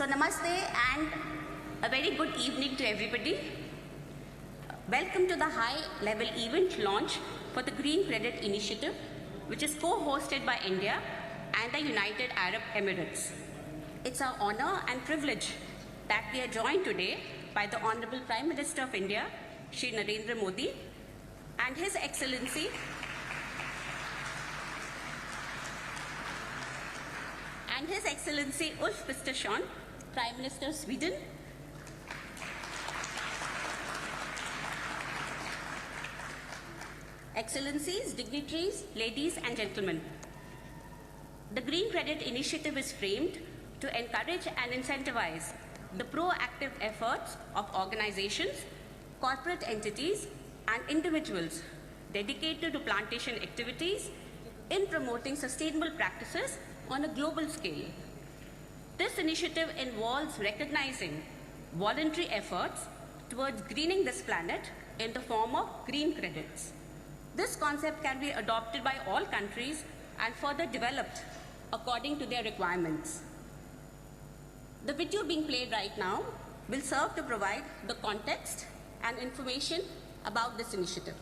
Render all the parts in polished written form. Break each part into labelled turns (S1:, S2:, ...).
S1: So namaste and a very good evening to everybody. Welcome to the high-level event launch for the Green Credit Initiative, which is co-hosted by India and the United Arab Emirates. It's our honor and privilege that we are joined today by the Honorable Prime Minister of India, Shri Narendra Modi, and His Excellency Ulf Kristersson, Prime Minister of Sweden, Excellencies, dignitaries, ladies and gentlemen. The Green Credit Initiative is framed to encourage and incentivize the proactive efforts of organizations, corporate entities, and individuals dedicated to plantation activities in promoting sustainable practices on a global scale. This initiative involves recognizing voluntary efforts towards greening this planet in the form of green credits. This concept can be adopted by all countries and further developed according to their requirements. The video being played right now will serve to provide the context and information about this initiative.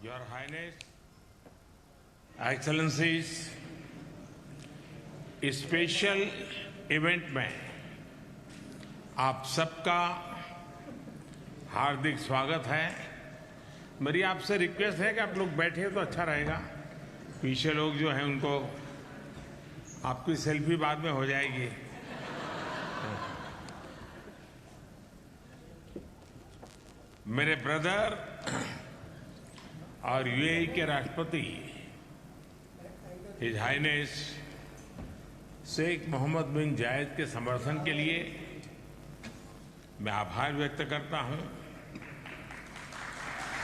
S2: Your Highness, Excellencies, इस special event में आप सबका हार्दिक स्वागत है। मेरी आपसे request है कि आप लोग बैठे तो अच्छा रहेगा। पीछे लोग जो हैं उनको आपकी सेल्फी बाद में हो जाएगी। मेरे ब्रदर और यूएई के राष्ट्रपति हिज हाइनेस शेख मोहम्मद बिन जायद के समर्थन के लिए मैं आभार व्यक्त करता हूं।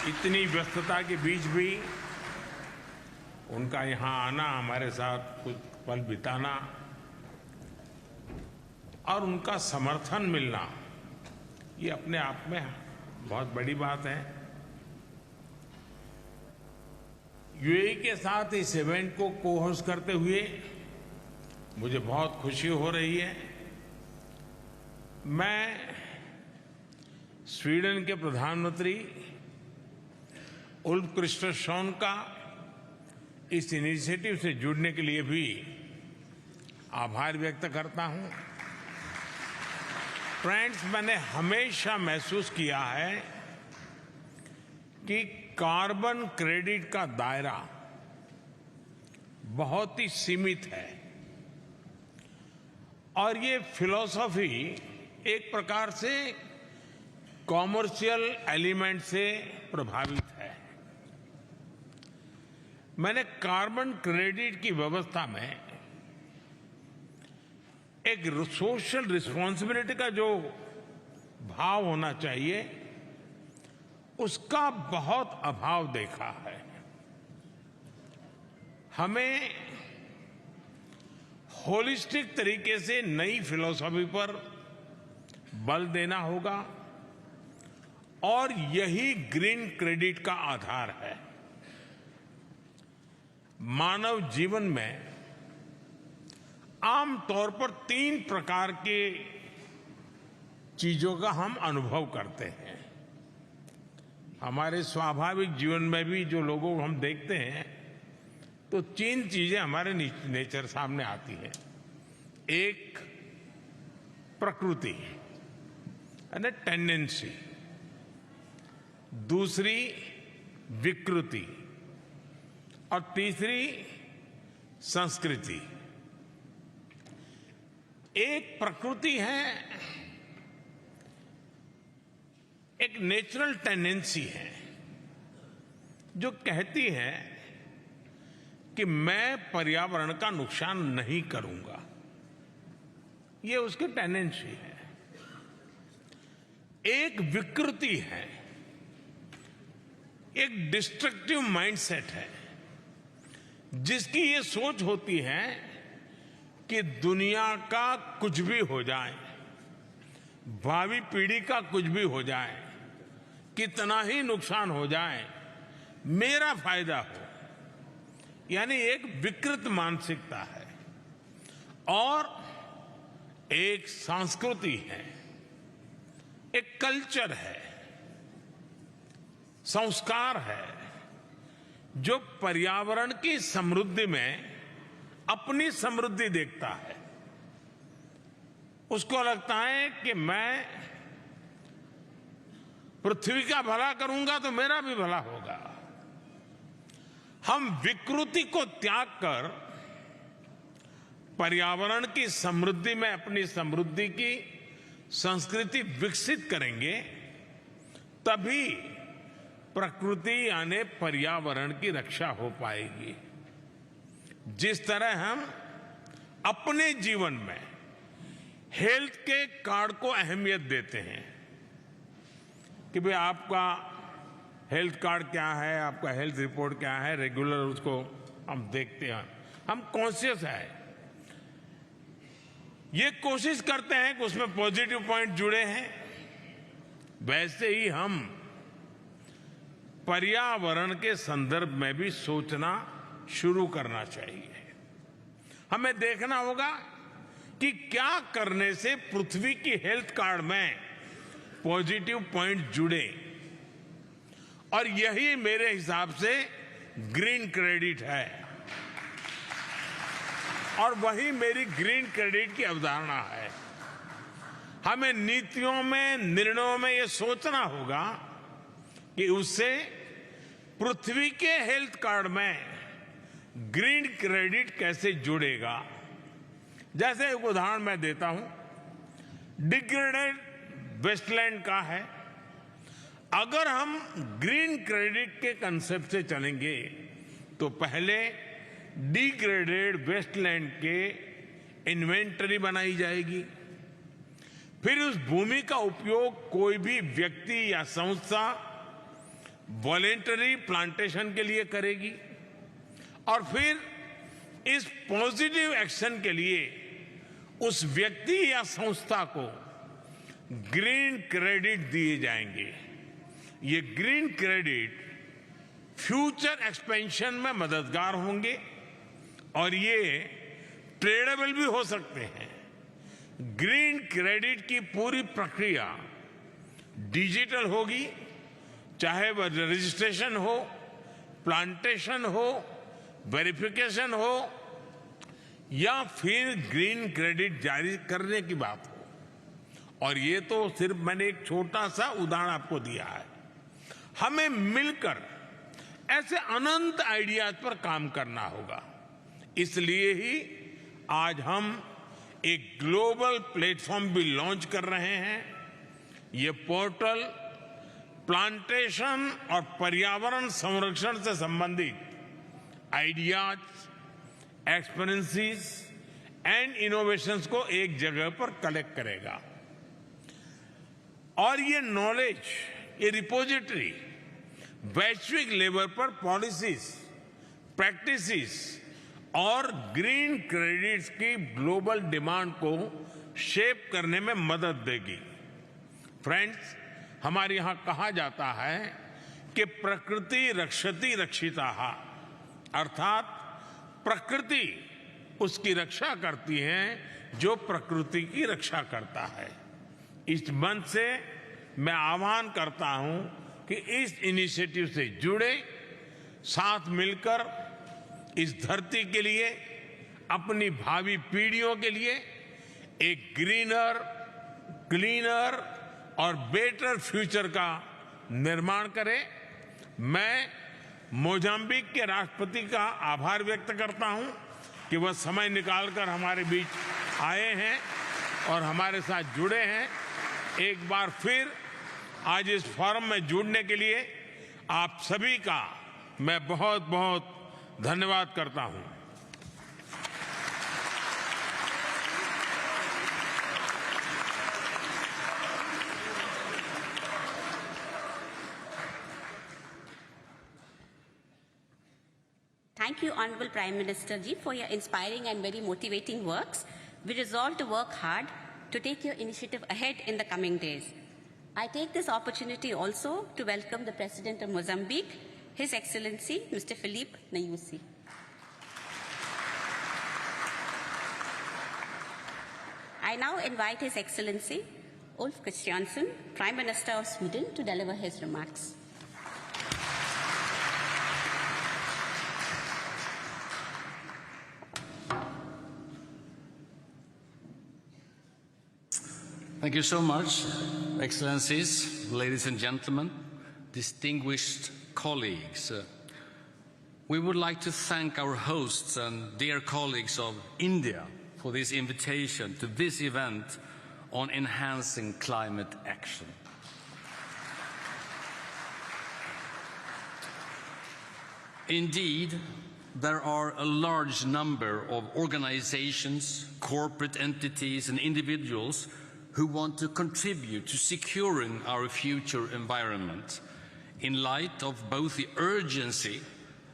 S2: इतनी व्यस्तता के बीच भी उनका यहां आना, हमारे साथ कुछ पल बिताना और उनका समर्थन मिलना, ये अपने आप में बहुत बड़ी बात है। यूएई के साथ इस इवेंट को को-होस्ट करते हुए मुझे बहुत खुशी हो रही है। मैं स्वीडन के प्रधानमंत्री उल्फ क्रिस्टरसन का इस इनिशिएटिव से जुड़ने के लिए भी आभार व्यक्त करता हूं। फ्रेंड्स, मैंने हमेशा महसूस किया है कि कार्बन क्रेडिट का दायरा बहुत ही सीमित है और ये फिलॉसफी एक प्रकार से कॉमर्शियल एलिमेंट से प्रभावित है। मैंने कार्बन क्रेडिट की व्यवस्था में एक सोशल रिस्पॉन्सिबिलिटी का जो भाव होना चाहिए उसका बहुत अभाव देखा है। हमें होलिस्टिक तरीके से नई फिलॉसफी पर बल देना होगा और यही ग्रीन क्रेडिट का आधार है। मानव जीवन में आमतौर पर 3 प्रकार के चीजों का हम अनुभव करते हैं। हमारे स्वाभाविक जीवन में भी जो लोगों को हम देखते हैं तो 3 चीजें हमारे नेचर सामने आती हैं। एक, प्रकृति, यानी टेंडेंसी, दूसरी विकृति और तीसरी संस्कृति। एक प्रकृति है, एक नेचुरल टेंडेंसी है जो कहती है कि मैं पर्यावरण का नुकसान नहीं करूंगा। ये उसकी टेंडेंसी है। एक विकृति है, एक डिस्ट्रक्टिव माइंडसेट है जिसकी ये सोच होती है कि दुनिया का कुछ भी हो जाए, भावी पीढ़ी का कुछ भी हो जाए, कितना ही नुकसान हो जाए, मेरा फायदा हो। यानी एक विकृत मानसिकता है। और एक संस्कृति है, एक कल्चर है, संस्कार है जो पर्यावरण की समृद्धि में अपनी समृद्धि देखता है। उसको लगता है कि मैं पृथ्वी का भला करूंगा तो मेरा भी भला होगा। हम विकृति को त्याग कर पर्यावरण की समृद्धि में अपनी समृद्धि की संस्कृति विकसित करेंगे, तभी प्रकृति यानी पर्यावरण की रक्षा हो पाएगी। जिस तरह हम अपने जीवन में हेल्थ के कार्ड को अहमियत देते हैं कि भाई आपका हेल्थ कार्ड क्या है, आपका हेल्थ रिपोर्ट क्या है, रेगुलर उसको हम देखते हैं, हम कॉन्शियस है, ये कोशिश करते हैं कि उसमें पॉजिटिव पॉइंट जुड़े हैं। वैसे ही हम पर्यावरण के संदर्भ में भी सोचना शुरू करना चाहिए। हमें देखना होगा कि क्या करने से पृथ्वी की हेल्थ कार्ड में पॉजिटिव पॉइंट जुड़े, और यही मेरे हिसाब से ग्रीन क्रेडिट है और वही मेरी ग्रीन क्रेडिट की अवधारणा है। हमें नीतियों में, निर्णयों में यह सोचना होगा कि उससे पृथ्वी के हेल्थ कार्ड में ग्रीन क्रेडिट कैसे जुड़ेगा। जैसे एक उदाहरण मैं देता हूं, डिग्रेडेड वेस्टलैंड का है। अगर हम ग्रीन क्रेडिट के कंसेप्ट से चलेंगे तो पहले डिग्रेडेड वेस्टलैंड के इन्वेंटरी बनाई जाएगी, फिर उस भूमि का उपयोग कोई भी व्यक्ति या संस्था वॉलेंटरी प्लांटेशन के लिए करेगी, और फिर इस पॉजिटिव एक्शन के लिए उस व्यक्ति या संस्था को ग्रीन क्रेडिट दिए जाएंगे। ये ग्रीन क्रेडिट फ्यूचर एक्सपेंशन में मददगार होंगे और ये ट्रेडेबल भी हो सकते हैं। ग्रीन क्रेडिट की पूरी प्रक्रिया डिजिटल होगी, चाहे वह रजिस्ट्रेशन हो, प्लांटेशन हो, वेरिफिकेशन हो या फिर ग्रीन क्रेडिट जारी करने की बात हो। और ये तो सिर्फ मैंने एक छोटा सा उदाहरण आपको दिया है। हमें मिलकर ऐसे अनंत आइडियाज पर काम करना होगा। इसलिए ही आज हम एक ग्लोबल प्लेटफॉर्म भी लॉन्च कर रहे हैं। ये पोर्टल प्लांटेशन और पर्यावरण संरक्षण से संबंधित आइडियाज, एक्सपीरियंसेस एंड इनोवेशंस को एक जगह पर कलेक्ट करेगा। और ये नॉलेज, ये रिपोजिटरी वैश्विक लेवल पर पॉलिसीज, प्रैक्टिसेस और ग्रीन क्रेडिट्स की ग्लोबल डिमांड को शेप करने में मदद देगी। फ्रेंड्स, हमारे यहां कहा जाता है कि प्रकृति रक्षति रक्षिताः, अर्थात प्रकृति उसकी रक्षा करती है जो प्रकृति की रक्षा करता है। इस मंच से मैं आह्वान करता हूं कि इस इनिशिएटिव से जुड़े, साथ मिलकर इस धरती के लिए, अपनी भावी पीढ़ियों के लिए एक ग्रीनर, क्लीनर और बेटर फ्यूचर का निर्माण करें। मैं मोजाम्बिक के राष्ट्रपति का आभार व्यक्त करता हूं कि वह समय निकालकर हमारे बीच आए हैं और हमारे साथ जुड़े हैं। एक बार फिर आज इस फोरम में जुड़ने के लिए आप सभी का मैं बहुत बहुत धन्यवाद करता हूं।
S1: Thank you, Honorable Prime Minister Ji, for your inspiring and very motivating works. We resolve to work hard to take your initiative ahead in the coming days. I take this opportunity also to welcome the President of Mozambique, His Excellency, Mr. Filipe Nyusi. I now invite His Excellency, Ulf Kristersson, Prime Minister of Sweden, to deliver his remarks.
S3: Thank you so much, Excellencies, ladies and gentlemen, distinguished colleagues. We would like to thank our hosts and dear colleagues of India for this invitation to this event on enhancing climate action. Indeed, there are a large number of organizations, corporate entities, and individuals who want to contribute to securing our future environment. In light of both the urgency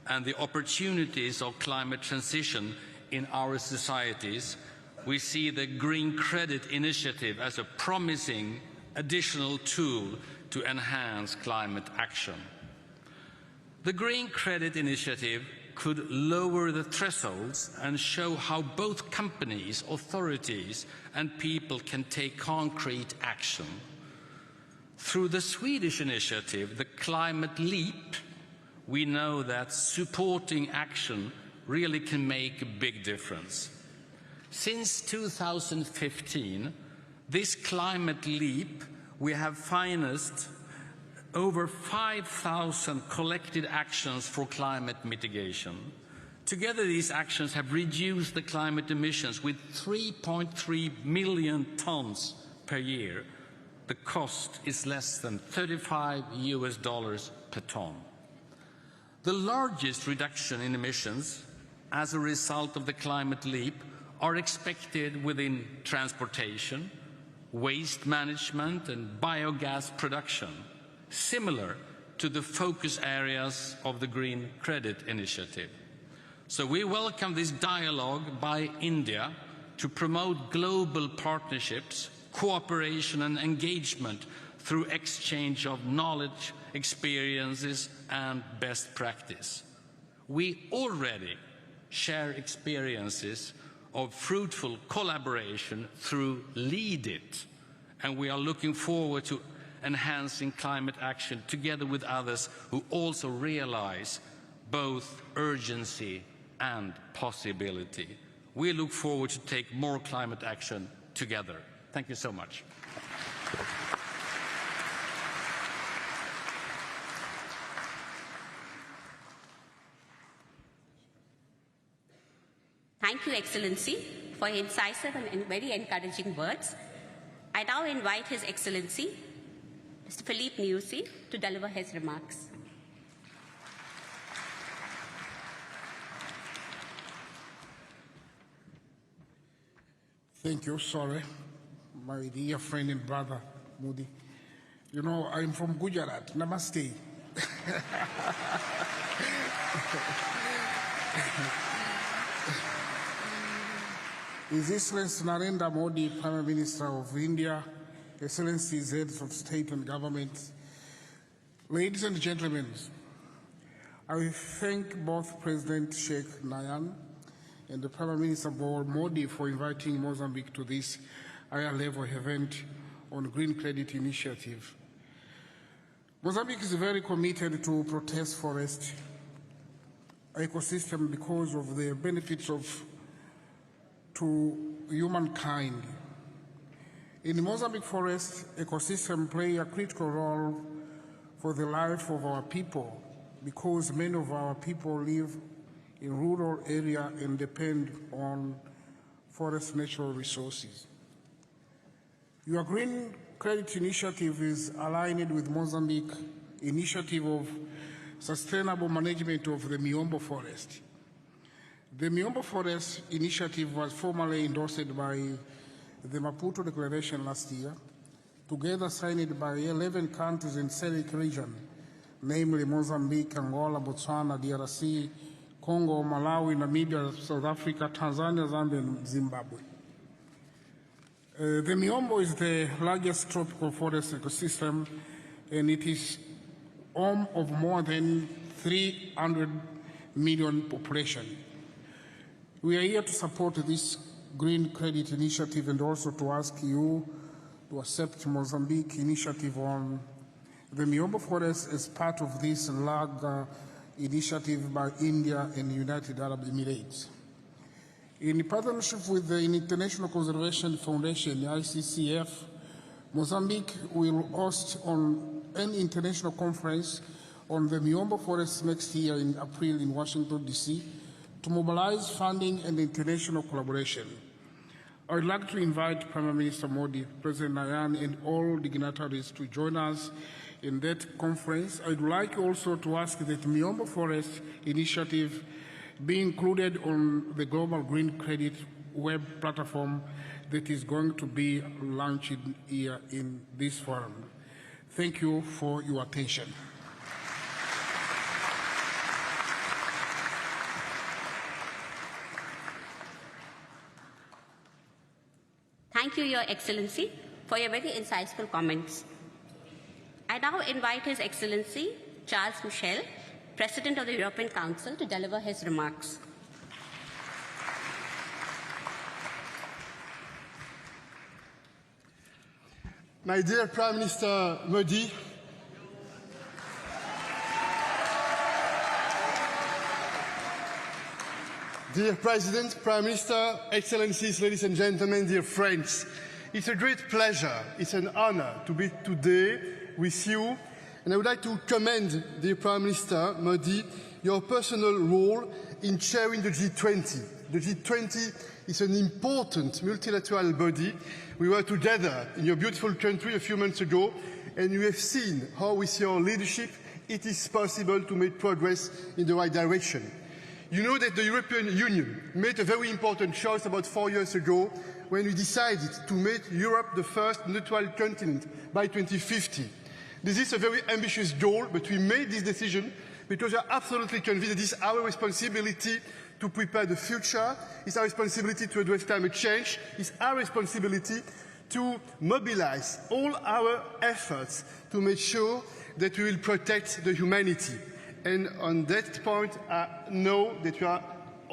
S3: and the opportunities of climate transition in our societies, we see the Green Credit Initiative as a promising additional tool to enhance climate action. The Green Credit Initiative could lower the thresholds and show how both companies, authorities, and people can take concrete action. Through the Swedish initiative, the Climate Leap, we know that supporting action really can make a big difference. Since 2015, this Climate Leap, we have financed over 5,000 collected actions for climate mitigation. Together, these actions have reduced the climate emissions with 3.3 million tons per year. The cost is less than $35 per ton. The largest reduction in emissions as a result of the Climate Leap are expected within transportation, waste management, and biogas production, similar to the focus areas of the Green Credit Initiative. So we welcome this dialogue by India to promote global partnerships, cooperation and engagement through exchange of knowledge, experiences and best practice. We already share experiences of fruitful collaboration through Lead It, and we are looking forward to enhancing climate action together with others who also realize both urgency and possibility. We look forward to take more climate action together. Thank you so much.
S1: Thank you, Excellency, for your incisive and very encouraging words. I now invite His Excellency, Mr. Filipe Nyusi, to deliver his remarks.
S4: Thank you. Sorry, my dear friend and brother, Modi. You know, I'm from Gujarat. Namaste. His Excellency Narendra Modi, Prime Minister of India, Excellencies, heads of state and government, ladies and gentlemen, I thank both President Sheikh Nayan and the Prime Minister Modi for inviting Mozambique to this higher-level event on Green Credit Initiative. Mozambique is very committed to protect forest ecosystem because of the benefits to humankind. In the Mozambique forest, ecosystems play a critical role for the life of our people because many of our people live in rural areas and depend on forest natural resources. Your Green Credit Initiative is aligned with Mozambique initiative of sustainable management of the Miombo forest. The Miombo Forest Initiative was formally endorsed by the Maputo Declaration last year, together signed by 11 countries in SADC region, namely Mozambique, Angola, Botswana, DRC, Congo, Malawi, Namibia, South Africa, Tanzania, Zambia, and Zimbabwe. The Miombo is the largest tropical forest ecosystem, and it is home of more than 300 million population. We are here to support this Green Credit Initiative and also to ask you to accept Mozambique initiative on the Miombo Forest as part of this large initiative by India and the United Arab Emirates. In partnership with the International Conservation Foundation, ICCF, Mozambique will host an international conference on the Miombo Forest next year in April in Washington, D.C., to mobilize funding and international collaboration. I would like to invite Prime Minister Modi, President Nayan, and all dignitaries to join us in that conference. I would like also to ask that Miombo Forest Initiative be included on the Global Green Credit web platform that is going to be launched here in this forum. Thank you for your attention.
S1: Thank you, Your Excellency, for your very insightful comments. I now invite His Excellency Charles Michel, President of the European Council, to deliver his remarks.
S5: My dear Prime Minister Modi, dear President, Prime Minister, Excellencies, ladies and gentlemen, dear friends, it's a great pleasure, it's an honor to be today with you, and I would like to commend, dear Prime Minister Modi, your personal role in chairing the G20. The G20 is an important multilateral body. We were together in your beautiful country a few months ago, and you have seen how with your leadership it is possible to make progress in the right direction. You know that the European Union made a very important choice about 4 years ago when we decided to make Europe the first neutral continent by 2050. This is a very ambitious goal, but we made this decision because we are absolutely convinced that it is our responsibility to prepare the future, it's our responsibility to address climate change, it's our responsibility to mobilize all our efforts to make sure that we will protect the humanity. And on that point, I know that we are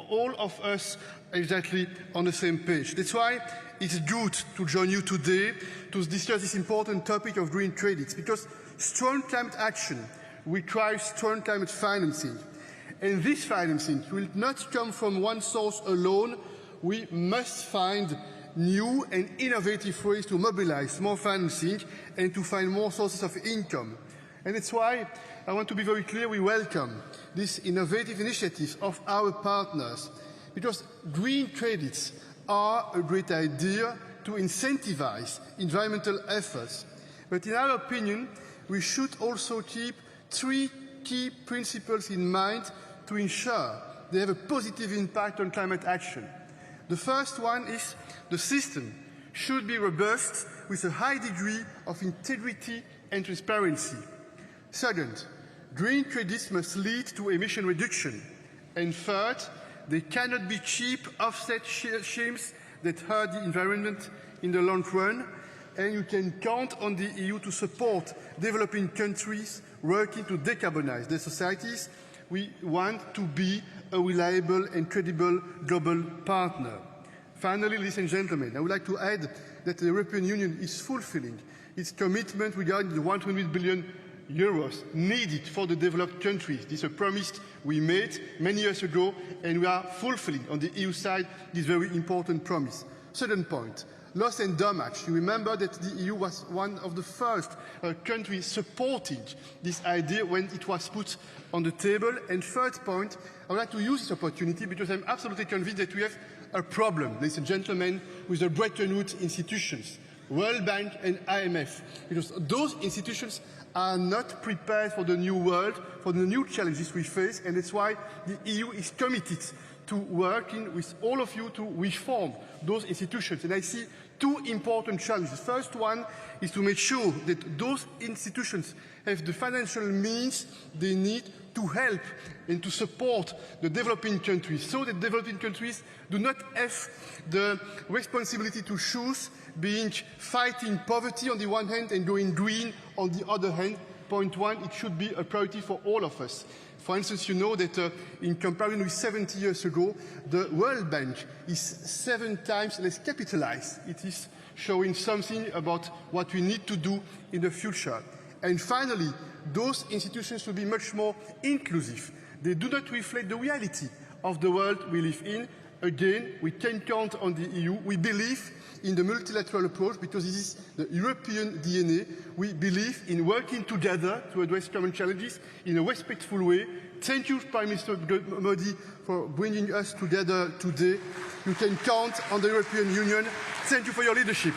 S5: all of us exactly on the same page. That's why it's good to join you today to discuss this important topic of green credits, because strong climate action requires strong climate financing. And this financing will not come from one source alone. We must find new and innovative ways to mobilize more financing and to find more sources of income. And that's why I want to be very clear, we welcome these innovative initiatives of our partners, because green credits are a great idea to incentivize environmental efforts. But in our opinion, we should also keep 3 key principles in mind to ensure they have a positive impact on climate action. The first one is the system should be robust with a high degree of integrity and transparency. Second, green credits must lead to emission reduction. And third, they cannot be cheap offset schemes that hurt the environment in the long run. And you can count on the EU to support developing countries working to decarbonize their societies. We want to be a reliable and credible global partner. Finally, ladies and gentlemen, I would like to add that the European Union is fulfilling its commitment regarding the 100 billion euros needed for the developed countries. This is a promise we made many years ago, and we are fulfilling on the EU side this very important promise. Second point, loss and damage. You remember that the EU was one of the first countries supporting this idea when it was put on the table. And third point, I would like to use this opportunity because I'm absolutely convinced that we have a problem, ladies and gentlemen, with the Bretton Woods institutions, World Bank and IMF, because those institutions are not prepared for the new world, for the new challenges we face, and that's why the EU is committed to working with all of you to reform those institutions. And I see two important challenges. The first one is to make sure that those institutions have the financial means they need to help and to support the developing countries, so that developing countries do not have the responsibility to choose being fighting poverty on the one hand and going green on the other hand. Point one, it should be a priority for all of us. For instance, you know that in comparison with 70 years ago, the World Bank is 7 times less capitalized. It is showing something about what we need to do in the future. And finally, those institutions should be much more inclusive. They do not reflect the reality of the world we live in. Again, we can count on the EU. We believe in the multilateral approach because this is the European DNA. We believe in working together to address common challenges in a respectful way. Thank you, Prime Minister Modi, for bringing us together today. You can count on the European Union. Thank you for your leadership.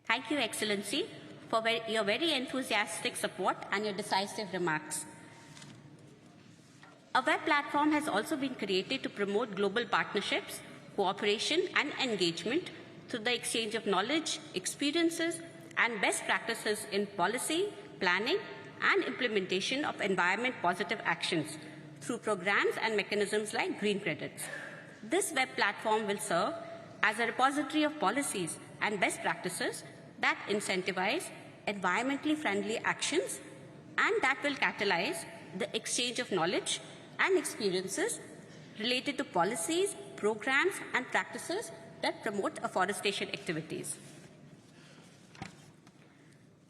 S1: Thank you, Excellency, for your very enthusiastic support and your decisive remarks. A web platform has also been created to promote global partnerships, cooperation and engagement through the exchange of knowledge, experiences and best practices in policy, planning and implementation of environment-positive actions through programs and mechanisms like green credits. This web platform will serve as a repository of policies and best practices that incentivize environmentally friendly actions and that will catalyze the exchange of knowledge and experiences related to policies, programs and practices that promote afforestation activities.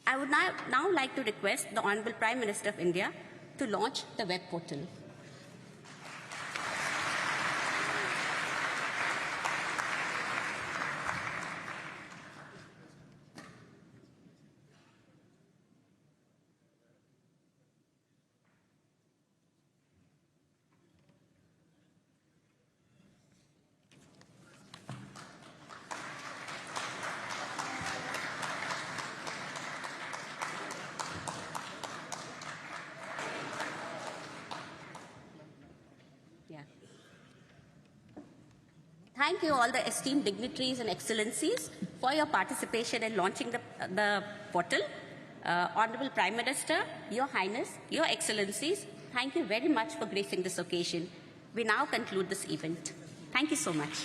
S1: I would now like to request the Honourable Prime Minister of India to launch the web portal. Thank you all the esteemed dignitaries and excellencies for your participation in launching the portal. Honourable Prime Minister, Your Highness, Your Excellencies, thank you very much for gracing this occasion. We now conclude this event. Thank you so much.